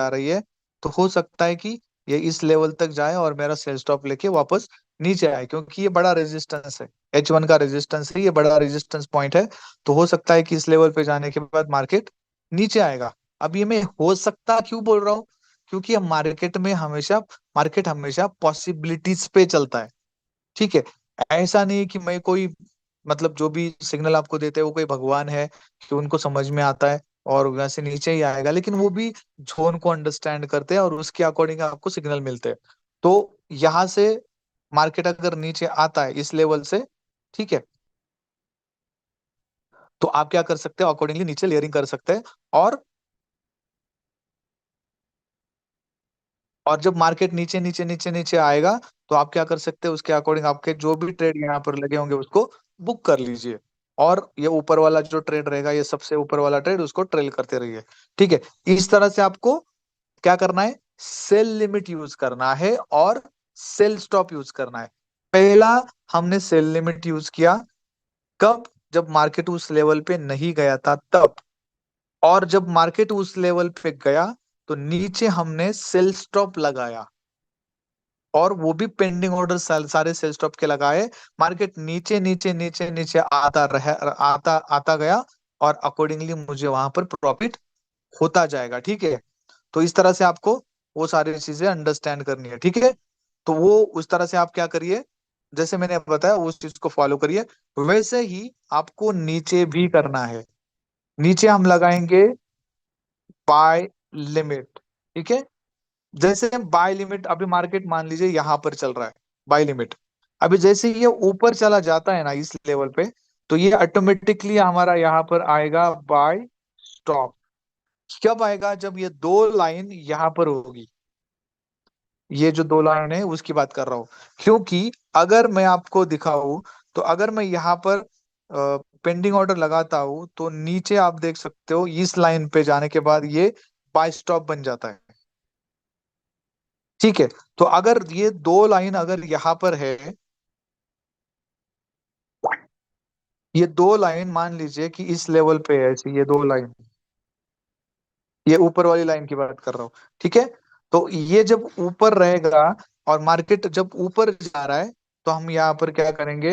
जा रही है, तो हो सकता है कि ये इस लेवल तक जाए और मेरा सेल स्टॉप लेके वापस नीचे आए, क्योंकि ये बड़ा रेजिस्टेंस है, H1 का रेजिस्टेंस है, ये बड़ा रेजिस्टेंस पॉइंट है। तो हो सकता है कि इस लेवल पे जाने के बाद मार्केट नीचे आएगा। अब ये मैं हो सकता क्यों बोल रहा हूँ, क्योंकि हम मार्केट हमेशा पॉसिबिलिटीज पे चलता है। ठीक है, ऐसा नहीं कि मैं कोई, मतलब जो भी सिग्नल आपको देते हैं वो कोई भगवान है कि उनको समझ में आता है और वैसे नीचे ही आएगा, लेकिन वो भी जोन को अंडरस्टैंड करते हैं और उसके अकॉर्डिंग आपको सिग्नल मिलते हैं। तो यहाँ से मार्केट अगर नीचे आता है इस लेवल से, ठीक है, तो आप क्या कर सकते हो, अकॉर्डिंगली नीचे लेयरिंग कर सकते हैं। और और जब मार्केट नीचे नीचे नीचे नीचे आएगा, तो आप क्या कर सकते हैं, उसके अकॉर्डिंग आपके जो भी ट्रेड यहाँ पर लगे होंगे उसको बुक कर लीजिए। और ये ऊपर वाला जो ट्रेड रहेगा, ये सबसे ऊपर वाला ट्रेड, उसको ट्रेल करते रहिए। ठीक है, इस तरह से आपको क्या करना है, सेल लिमिट यूज करना है और सेल स्टॉप यूज करना है। पहला, हमने सेल लिमिट यूज किया कब, जब मार्केट उस लेवल पे नहीं गया था तब। और जब मार्केट उस लेवल पे गया, तो नीचे हमने सेल स्टॉप लगाया, और वो भी पेंडिंग ऑर्डर सारे सेल स्टॉप के लगाए। मार्केट नीचे नीचे नीचे नीचे आता आता गया, और अकॉर्डिंगली मुझे वहां पर प्रॉफिट होता जाएगा। ठीक है, तो इस तरह से आपको वो सारी चीजें अंडरस्टैंड करनी है। ठीक है, तो वो उस तरह से आप क्या करिए, जैसे मैंने बताया उस चीज को फॉलो करिए। वैसे ही आपको नीचे भी करना है। नीचे हम लगाएंगे बाय लिमिट। ठीक है, जैसे बाय लिमिट, अभी मार्केट मान लीजिए यहां पर चल रहा है, बाय लिमिट। अभी जैसे ये ऊपर चला जाता है ना इस लेवल पे, तो ये ऑटोमेटिकली हमारा यहाँ पर आएगा बाय स्टॉप। कब आएगा, जब ये दो लाइन यहाँ पर होगी, ये जो दो लाइन है उसकी बात कर रहा हूँ। क्योंकि अगर मैं आपको दिखाऊं, तो अगर मैं यहाँ पर पेंडिंग ऑर्डर लगाता हूँ, तो नीचे आप देख सकते हो इस लाइन पे जाने के बाद ये बाय स्टॉप बन जाता है। ठीक है, तो अगर ये दो लाइन अगर यहाँ पर है, ये दो लाइन मान लीजिए कि इस लेवल पे है ऐसी, ये दो लाइन, ये ऊपर वाली लाइन की बात कर रहा हूँ। ठीक है, तो ये जब ऊपर रहेगा और मार्केट जब ऊपर जा रहा है, तो हम यहाँ पर क्या करेंगे,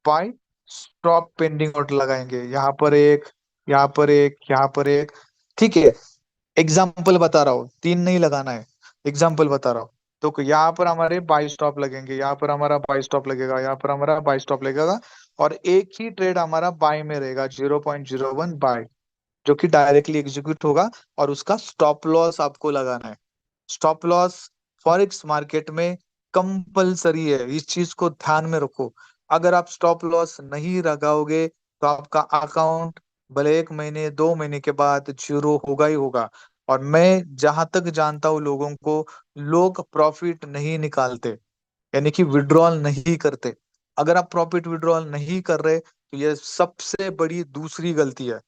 बाय स्टॉप पेंडिंग ऑर्डर लगाएंगे, यहाँ पर एक, यहाँ पर एक, यहाँ पर एक। ठीक है, एग्जाम्पल बता रहा हूँ, तीन नहीं लगाना है, एग्जाम्पल बता रहा हूँ। तो यहाँ पर हमारे बाई स्टॉप लगेंगे, यहाँ पर हमारा बाई स्टॉप लगेगा, यहाँ पर हमारा बाई स्टॉप लगेगा। और एक ही ट्रेड हमारा बाय में रहेगा, 0.01 बाय, जो कि डायरेक्टली एग्जीक्यूट होगा। और उसका स्टॉप लॉस आपको लगाना है। स्टॉप लॉस फॉरेक्स मार्केट में कंपलसरी है, इस चीज को ध्यान में रखो। अगर आप स्टॉप लॉस नहीं लगाओगे, तो आपका अकाउंट भले एक महीने दो महीने के बाद जीरो होगा ही होगा। और मैं जहां तक जानता हूं लोगों को, लोग प्रॉफिट नहीं निकालते, यानी कि विड्रॉल नहीं करते। अगर आप प्रॉफिट विड्रॉल नहीं कर रहे, तो ये सबसे बड़ी दूसरी गलती है।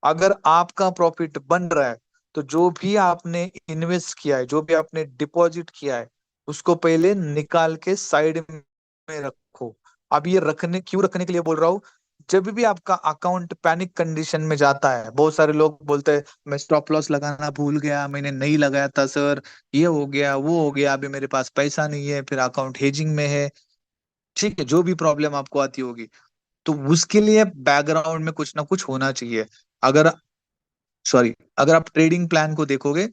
अगर आपका प्रॉफिट बन रहा है, तो जो भी आपने इन्वेस्ट किया है, जो भी आपने डिपॉजिट किया है, उसको पहले निकाल के साइड में रखो। अब ये रखने क्यों, रखने के लिए बोल रहा हूँ, जब भी आपका अकाउंट पैनिक कंडीशन में जाता है, बहुत सारे लोग बोलते हैं मैं स्टॉप लॉस लगाना भूल गया, मैंने नहीं लगाया था सर, ये हो गया वो हो गया, अभी मेरे पास पैसा नहीं है, फिर अकाउंट हेजिंग में है। ठीक है, जो भी प्रॉब्लम आपको आती होगी, तो उसके लिए बैकग्राउंड में कुछ ना कुछ होना चाहिए। अगर, सॉरी, अगर आप ट्रेडिंग प्लान को देखोगे,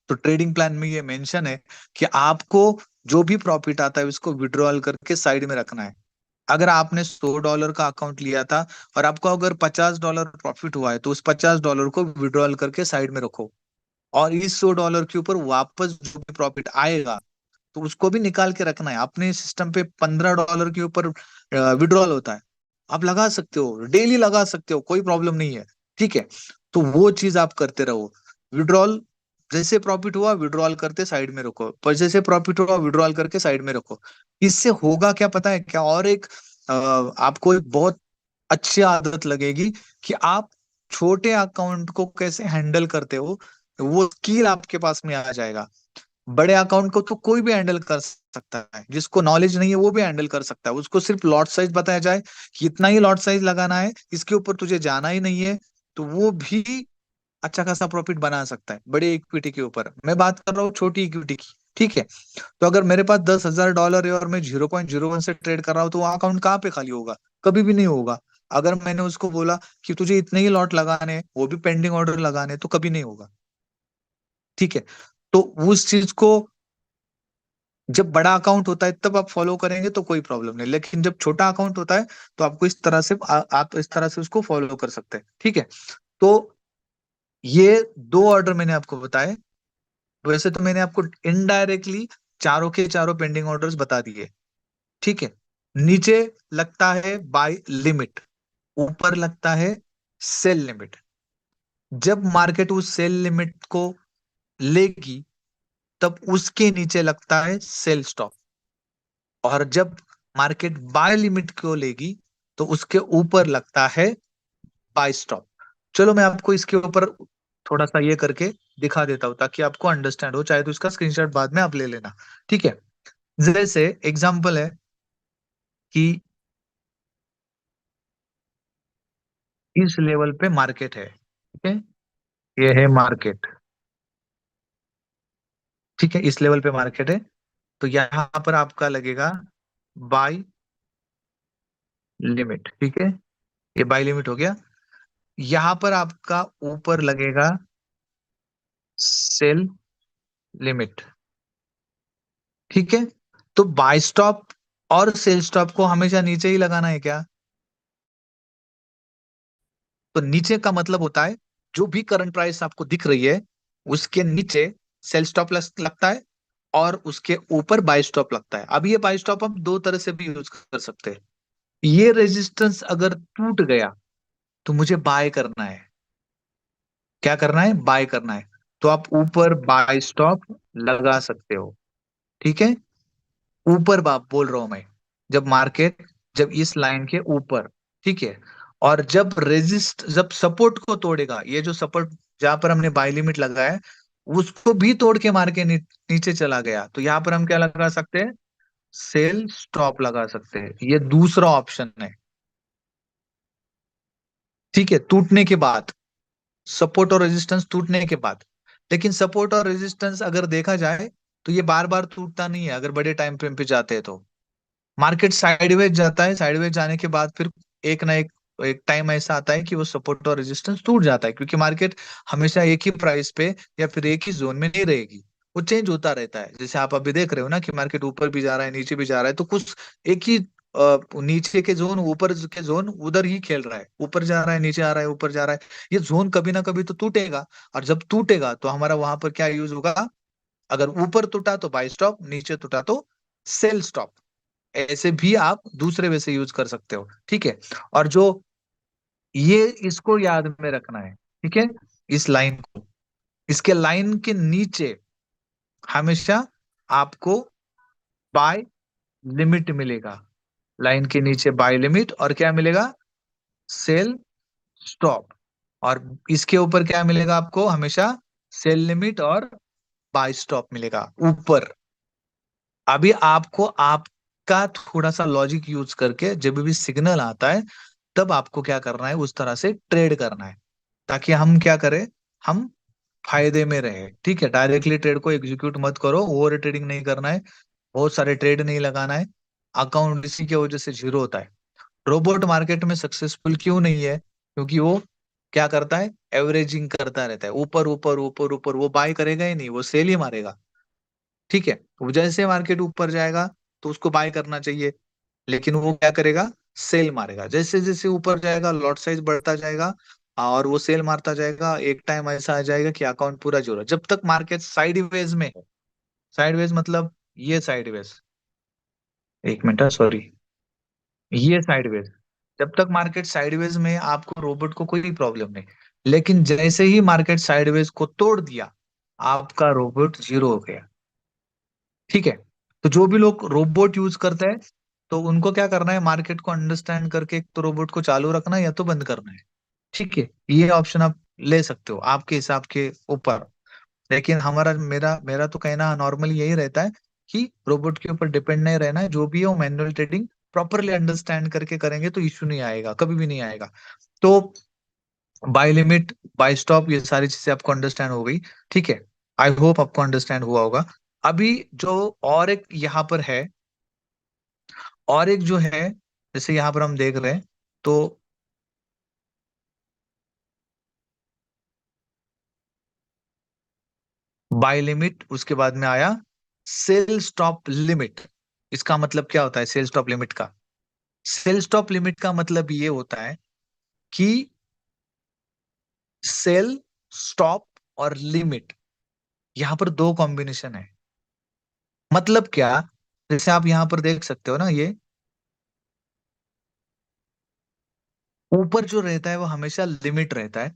तो ट्रेडिंग प्लान में ये मेंशन है कि आपको जो भी प्रॉफिट आता है उसको विड्रॉल करके साइड में रखना है। अगर आपने $100 का अकाउंट लिया था और आपको अगर $50 प्रॉफिट हुआ है, तो उस $50 को विड्रॉल करके साइड में रखो। और इस $100 के ऊपर वापस जो भी प्रॉफिट आएगा, तो उसको भी निकाल के रखना है। अपने सिस्टम पे $15 के ऊपर विड्रॉल होता है, आप लगा सकते हो, डेली लगा सकते हो, कोई प्रॉब्लम नहीं है। ठीक है, तो वो चीज आप करते रहो। विड्रॉल, जैसे प्रॉफिट हुआ विड्रॉल करते साइड में रखो, पर जैसे प्रॉफिट हुआ विड्रॉल करके साइड में रखो। इससे होगा क्या पता है क्या, और एक आपको एक बहुत अच्छी आदत लगेगी कि आप छोटे अकाउंट को कैसे हैंडल करते हो, वो स्किल आपके पास में आ जाएगा। बड़े अकाउंट को तो कोई भी हैंडल कर सकता है, जिसको नॉलेज नहीं है वो भी हैंडल कर सकता है। उसको सिर्फ लॉट साइज बताया जाए कि इतना ही लॉट साइज लगाना है, इसके ऊपर तुझे जाना ही नहीं है, तो वो भी अच्छा खासा प्रॉफिट बना सकता है बड़ी इक्विटी के ऊपर। मैं बात कर रहा हूँ छोटी इक्विटी की, ठीक है। तो अगर मेरे पास $10,000 है और मैं 0.01 से ट्रेड कर रहा हूँ, तो वो अकाउंट कहाँ पे खाली होगा? कभी भी नहीं होगा। अगर मैंने उसको बोला कि तुझे इतने ही लॉट लगाने हैं, वो भी पेंडिंग ऑर्डर लगाने हैं, तो कभी नहीं होगा, ठीक है। तो उस चीज को जब बड़ा अकाउंट होता है तब आप फॉलो करेंगे तो कोई प्रॉब्लम नहीं, लेकिन जब छोटा अकाउंट होता है तो आपको इस तरह से आप इस तरह से उसको फॉलो कर सकते हैं, ठीक है। तो ये दो ऑर्डर मैंने आपको बताए। वैसे तो मैंने आपको इनडायरेक्टली चारों के चारों पेंडिंग ऑर्डर्स बता दिए, ठीक है। नीचे लगता है बाय लिमिट, ऊपर लगता है सेल लिमिट। जब मार्केट उस सेल लिमिट को लेगी तब उसके नीचे लगता है सेल स्टॉप, और जब मार्केट बाय लिमिट को लेगी तो उसके ऊपर लगता है बाय स्टॉप। चलो मैं आपको इसके ऊपर थोड़ा सा ये करके दिखा देता हूं ताकि आपको अंडरस्टैंड हो, चाहे तो इसका स्क्रीनशॉट बाद में आप ले लेना, ठीक है। जैसे एग्जांपल है कि इस लेवल पे मार्केट है, ठीक है। ये है मार्केट, ठीक है, इस लेवल पे मार्केट है। तो यहां पर आपका लगेगा बाय लिमिट, ठीक है। ये बाय लिमिट हो गया। यहां पर आपका ऊपर लगेगा सेल लिमिट, ठीक है। तो बाय स्टॉप और सेल स्टॉप को हमेशा नीचे ही लगाना है क्या? तो नीचे का मतलब होता है जो भी करंट प्राइस आपको दिख रही है उसके नीचे सेल स्टॉप लगता है और उसके ऊपर बाय स्टॉप लगता है। अब ये बाय स्टॉप हम दो तरह से भी यूज कर सकते हैं। ये रेजिस्टेंस अगर टूट गया तो मुझे बाय करना है। क्या करना है? बाय करना है। तो आप ऊपर बाय स्टॉप लगा सकते हो, ठीक है। ऊपर बाप बोल रहा हूं मैं, जब मार्केट जब इस लाइन के ऊपर, ठीक है। और जब सपोर्ट को तोड़ेगा, ये जो सपोर्ट जहां पर हमने बाय लिमिट लगाया है उसको भी तोड़ के मार के नीचे चला गया, तो यहाँ पर हम क्या लगा सकते हैं? सेल स्टॉप लगा सकते हैं। ये दूसरा ऑप्शन है, ठीक है। टूटने के बाद, सपोर्ट और रेजिस्टेंस टूटने के बाद। लेकिन सपोर्ट और रेजिस्टेंस अगर देखा जाए तो ये बार बार टूटता नहीं है अगर बड़े टाइम फ्रेम पे जाते हैं तो। मार्केट साइडवेज जाता है, साइडवेज जाने के बाद फिर एक ना एक टाइम ऐसा आता है कि वो सपोर्ट और रेजिस्टेंस टूट जाता है, क्योंकि मार्केट हमेशा एक ही प्राइस पे या फिर एक ही जोन में नहीं रहेगी। वो चेंज होता रहता है। जैसे आप अभी देख रहे हो ना कि मार्केट ऊपर भी जा रहा है नीचे भी जा रहा है, तो कुछ एक ही नीचे के जोन ऊपर के जोन उधर ही खेल रहा है, ऊपर जा रहा है नीचे आ रहा है ऊपर जा रहा है। ये जोन कभी ना कभी तो टूटेगा, और जब टूटेगा तो हमारा वहां पर क्या यूज होगा? अगर ऊपर टूटा तो बाय स्टॉप, नीचे टूटा तो सेल स्टॉप। ऐसे भी आप दूसरे वे से यूज कर सकते हो, ठीक है। और जो ये इसको याद में रखना है, ठीक है। इस लाइन को, इसके लाइन के नीचे हमेशा आपको बाय लिमिट मिलेगा। लाइन के नीचे बाय लिमिट और क्या मिलेगा? Sell stop. और इसके ऊपर क्या मिलेगा आपको? हमेशा सेल लिमिट और बाय स्टॉप मिलेगा ऊपर। अभी आपको आपका थोड़ा सा लॉजिक यूज करके जब भी सिग्नल आता है तब आपको क्या करना है? उस तरह से ट्रेड करना है, ताकि हम क्या करें? हम फायदे में रहे, ठीक है। डायरेक्टली ट्रेड को एग्जीक्यूट मत करो, ओवर ट्रेडिंग नहीं करना है, बहुत सारे ट्रेड नहीं लगाना है। अकाउंट इसी की वजह से जीरो होता है। रोबोट मार्केट में सक्सेसफुल क्यों नहीं है? क्योंकि वो क्या करता है? एवरेजिंग करता रहता है, ऊपर ऊपर ऊपर ऊपर। वो बाय करेगा ही नहीं, वो सेल ही मारेगा, ठीक है। वो जैसे मार्केट ऊपर जाएगा तो उसको बाय करना चाहिए, लेकिन वो क्या करेगा? सेल मारेगा। जैसे जैसे ऊपर जाएगा लॉट साइज बढ़ता जाएगा और वो सेल मारता जाएगा। एक टाइम ऐसा आ जाएगा कि अकाउंट पूरा जीरो। जब तक मार्केट साइडवेज में है, साइडवेज मतलब ये साइडवेज, एक मिनट सॉरी, ये साइडवेज। जब तक मार्केट साइडवेज में है, आपको रोबोट को कोई प्रॉब्लम नहीं। लेकिन जैसे ही मार्केट साइडवेज को तोड़ दिया, आपका रोबोट जीरो हो गया, ठीक है। तो जो भी लोग रोबोट यूज करते हैं तो उनको क्या करना है? मार्केट को अंडरस्टैंड करके एक तो रोबोट को चालू रखना है या तो बंद करना है, ठीक है। ये ऑप्शन आप ले सकते हो आपके हिसाब के ऊपर। लेकिन हमारा मेरा मेरा तो कहना नॉर्मली यही रहता है कि रोबोट के ऊपर डिपेंड नहीं रहना है। जो भी हो मैनुअल ट्रेडिंग प्रॉपरली अंडरस्टैंड करके करेंगे तो इश्यू नहीं आएगा, कभी भी नहीं आएगा। तो बाय लिमिट, बाय स्टॉप, ये सारी चीजें आपको अंडरस्टैंड हो गई। ठीक है, आई होप आपको अंडरस्टैंड हुआ होगा। अभी जो और एक यहाँ पर है, और एक जो है, जैसे यहाँ पर हम देख रहे हैं, तो बाय लिमिट, उसके बाद में आया सेल स्टॉप लिमिट। इसका मतलब क्या होता है सेल स्टॉप लिमिट का? सेल स्टॉप लिमिट का मतलब ये होता है कि सेल, स्टॉप और लिमिट, यहाँ पर दो कॉम्बिनेशन है। मतलब क्या? जैसे आप यहाँ पर देख सकते हो ना, ये ऊपर जो रहता है वो हमेशा लिमिट रहता है,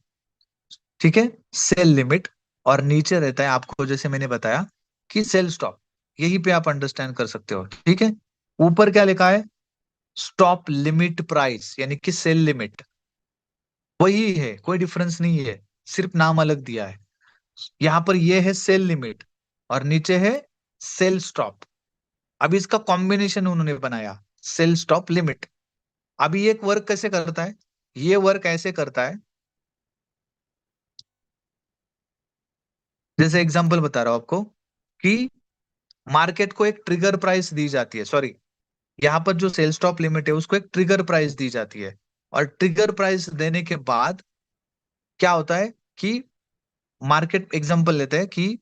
ठीक है, सेल लिमिट। और नीचे रहता है, आपको जैसे मैंने बताया, कि सेल स्टॉप। यही पे आप अंडरस्टैंड कर सकते हो, ठीक है। ऊपर क्या लिखा है? स्टॉप लिमिट प्राइस, यानी कि सेल लिमिट। वही है, कोई डिफरेंस नहीं है, सिर्फ नाम अलग दिया है। यहाँ पर ये है सेल लिमिट, और नीचे है सेल स्टॉप। अभी इसका कॉम्बिनेशन उन्होंने बनाया, सेल स्टॉप लिमिट। अभी ये वर्क कैसे करता है? ये वर्क ऐसे करता है, जैसे एग्जांपल बता रहा हूं आपको, कि मार्केट को एक ट्रिगर प्राइस दी जाती है, सॉरी, यहाँ पर जो सेल स्टॉप लिमिट है उसको एक ट्रिगर प्राइस दी जाती है। और ट्रिगर प्राइस देने के बाद क्या होता है कि मार्केट, एग्जांपल लेते हैं कि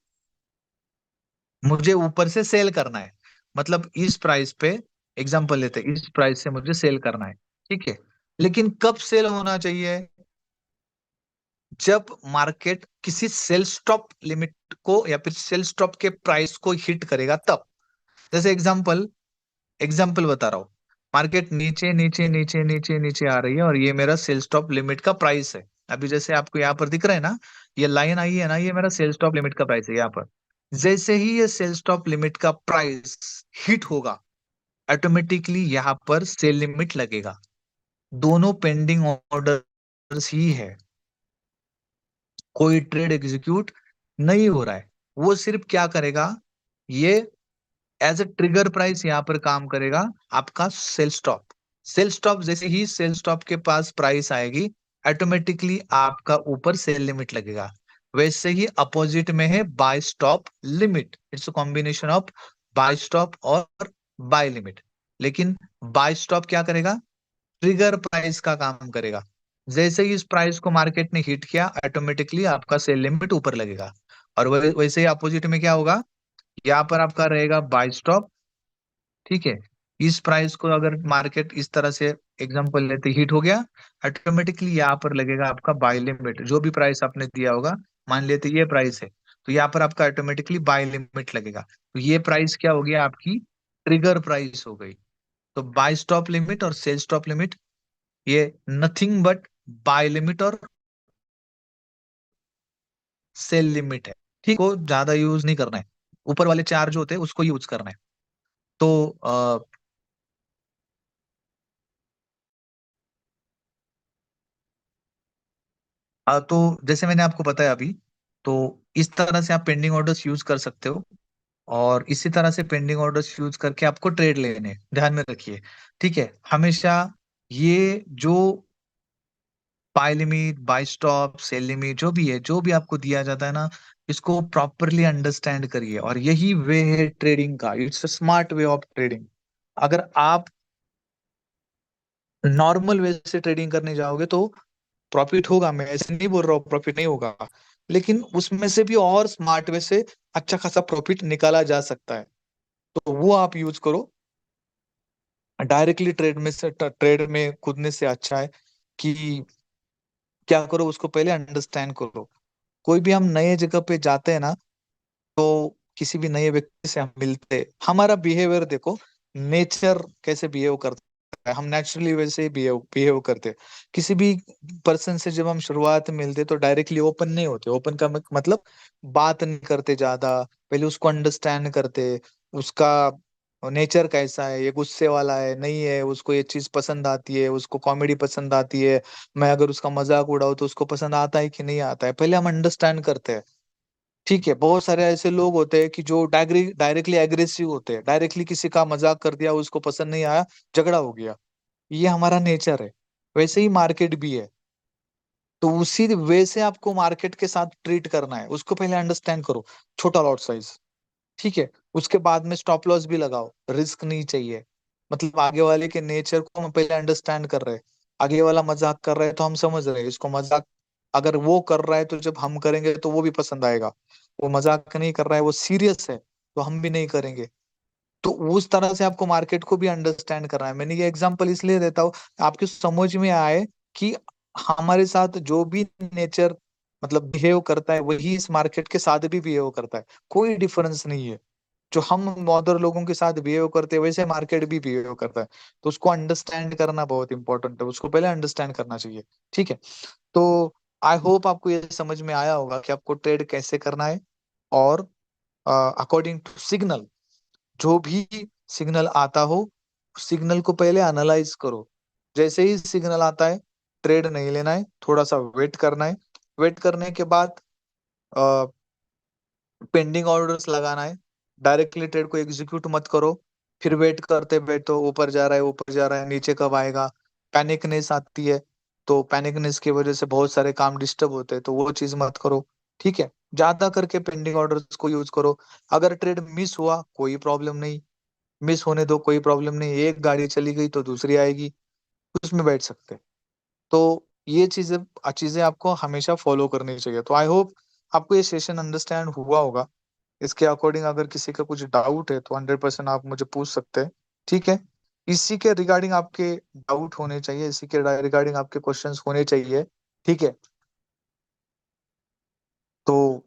मुझे ऊपर से सेल करना है, मतलब इस प्राइस पे, एग्जांपल लेते हैं, इस प्राइस से मुझे सेल करना है, ठीक है। लेकिन कब सेल होना चाहिए? जब मार्केट किसी सेल स्टॉप लिमिट को या फिर सेल स्टॉप के प्राइस को हिट करेगा तब। जैसे एग्जांपल, बता रहा हूँ, मार्केट नीचे नीचे नीचे नीचे नीचे आ रही है, और ये मेरा सेल स्टॉप लिमिट का प्राइस है। अभी जैसे आपको यहाँ पर दिख रहा है ना, ये लाइन आई है ना, ये मेरा सेल स्टॉप लिमिट का प्राइस है यहाँ पर। जैसे ही ये सेल स्टॉप लिमिट का प्राइस हिट होगा, ऑटोमेटिकली यहाँ पर सेल लिमिट लगेगा। दोनों पेंडिंग ऑर्डर्स ही है, कोई ट्रेड एग्जीक्यूट नहीं हो रहा है। वो सिर्फ क्या करेगा, ये एज अ ट्रिगर प्राइस यहाँ पर काम करेगा, आपका सेल स्टॉप। सेल स्टॉप, जैसे ही सेल स्टॉप के पास प्राइस आएगी, ऑटोमेटिकली आपका ऊपर सेल लिमिट लगेगा। वैसे ही अपोजिट में है buy stop limit, it's a combination of buy stop और बाय लिमिट। लेकिन बाय स्टॉप क्या करेगा? ट्रिगर प्राइस का काम करेगा। जैसे ही इस प्राइस को मार्केट ने हिट किया, ऑटोमेटिकली आपका सेल लिमिट ऊपर लगेगा। और वैसे ही अपोजिट में क्या होगा, यहाँ पर आपका रहेगा बाय स्टॉप, ठीक है। इस प्राइस को अगर मार्केट इस तरह से, एग्जांपल लेते, हिट हो गया, ऑटोमेटिकली यहाँ पर लगेगा आपका बाय लिमिट। जो भी प्राइस आपने दिया होगा, मान लेते ये प्राइस है, तो यहाँ पर आपका ऑटोमेटिकली बाय लिमिट लगेगा। तो ये प्राइस क्या हो गया, आपकी ट्रिगर प्राइस हो गई। तो बाय स्टॉप लिमिट और सेल स्टॉप लिमिट, ये नथिंग बट बाय लिमिट और सेल लिमिट है। ठीक, को ज्यादा यूज नहीं करना है, ऊपर वाले चार जो होते हैं उसको यूज करना है। तो तो जैसे मैंने आपको बताया अभी, तो इस तरह से आप पेंडिंग ऑर्डर्स यूज कर सकते हो। और इसी तरह से पेंडिंग ऑर्डर्स यूज करके आपको ट्रेड लेने हैं। ध्यान में रखिए, ठीक है, हमेशा ये जो buy limit, buy stop, sell limit, जो भी है, जो भी आपको दिया जाता है ना, इसको प्रॉपरली अंडरस्टैंड करिए। और यही वे है ट्रेडिंग का, it's a smart way of trading. अगर आप नॉर्मल वे से ट्रेडिंग करने जाओगे तो प्रॉफिट होगा, मैं ऐसे नहीं बोल रहा हूँ प्रॉफिट नहीं होगा, लेकिन उसमें से भी और स्मार्ट वे से अच्छा खासा प्रॉफिट निकाला जा सकता है। तो वो आप यूज करो। डायरेक्टली ट्रेड में कूदने से अच्छा है कि क्या करो, उसको पहले अंडरस्टैंड करो। कोई भी हम नए जगह पे जाते हैं ना, तो किसी भी नए व्यक्ति से हम मिलते, हमारा बिहेवियर देखो, नेचर कैसे बिहेव करता है, हम नेचुरली वैसे ही बिहेव बिहेव करते हैं। किसी भी पर्सन से जब हम शुरुआत में मिलते तो डायरेक्टली ओपन नहीं होते। ओपन का मतलब बात नहीं करते ज्यादा, पहले उसको अंडरस्टैंड करते, उसका नेचर कैसा है, ये गुस्से वाला है नहीं है, उसको ये चीज पसंद आती है, उसको कॉमेडी पसंद आती है, मैं अगर उसका मजाक उड़ाऊं तो उसको पसंद आता है कि नहीं आता है, पहले हम अंडरस्टैंड करते हैं। ठीक है, बहुत सारे ऐसे लोग होते हैं कि जो डायरेक्टली एग्रेसिव होते हैं, डायरेक्टली किसी का मजाक कर दिया, उसको पसंद नहीं आया, झगड़ा हो गया। ये हमारा नेचर है। वैसे ही मार्केट भी है, तो उसी वे से आपको मार्केट के साथ ट्रीट करना है, उसको पहले अंडरस्टैंड करो। छोटा लॉट साइज, ठीक है। उसके बाद में स्टॉप लॉस भी लगाओ, रिस्क नहीं चाहिए। मतलब आगे वाले के नेचर को हम पहले अंडरस्टैंड कर रहे हैं। आगे वाला मजाक कर रहा है तो हम समझ रहे हैं इसको मजाक। अगर वो कर रहा है तो जब हम करेंगे तो वो भी पसंद आएगा। वो मजाक नहीं कर रहा है, वो सीरियस है, तो हम भी नहीं करेंगे। तो उस तरह से आपको मार्केट को भी अंडरस्टैंड करना है। मैंने ये एग्जांपल इसलिए देता हूँ आपके समझ में आए कि हमारे साथ जो भी नेचर मतलब बिहेव करता है वही इस मार्केट के साथ भी बिहेव करता है। कोई डिफरेंस नहीं है। जो हम अदर लोगों के साथ बिहेव करते हैं वैसे मार्केट भी बिहेव करता है। तो उसको अंडरस्टैंड करना बहुत इंपॉर्टेंट है, उसको पहले अंडरस्टैंड करना चाहिए। ठीक है। तो आई होप आपको ये समझ में आया होगा कि आपको ट्रेड कैसे करना है। और अकॉर्डिंग टू सिग्नल, जो भी सिग्नल आता हो सिग्नल को पहले एनालाइज करो। जैसे ही सिग्नल आता है ट्रेड नहीं लेना है, थोड़ा सा वेट करना है। वेट करने के बाद पेंडिंग ऑर्डर्स लगाना है। डायरेक्टली ट्रेड को एग्जीक्यूट मत करो। फिर वेट करते बैठो, ऊपर जा रहा है ऊपर जा रहा है नीचे कब आएगा। पैनिकनेस आती है, तो पैनिकनेस की वजह से बहुत सारे काम डिस्टर्ब होते हैं, तो वो चीज मत करो। ठीक है। ज्यादा करके पेंडिंग ऑर्डर्स को यूज करो। अगर ट्रेड मिस हुआ कोई प्रॉब्लम नहीं, मिस होने दो, कोई प्रॉब्लम नहीं। एक गाड़ी चली गई तो दूसरी आएगी, उसमें बैठ सकते हैं। तो ये चीजें चीजें आपको हमेशा फॉलो करनी चाहिए। तो आई होप आपको ये सेशन अंडरस्टैंड हुआ होगा। इसके अकॉर्डिंग अगर किसी का कुछ डाउट है तो 100% आप मुझे पूछ सकते हैं। ठीक है। इसी के रिगार्डिंग आपके डाउट होने चाहिए, इसी के रिगार्डिंग आपके क्वेश्चंस होने चाहिए। ठीक है। तो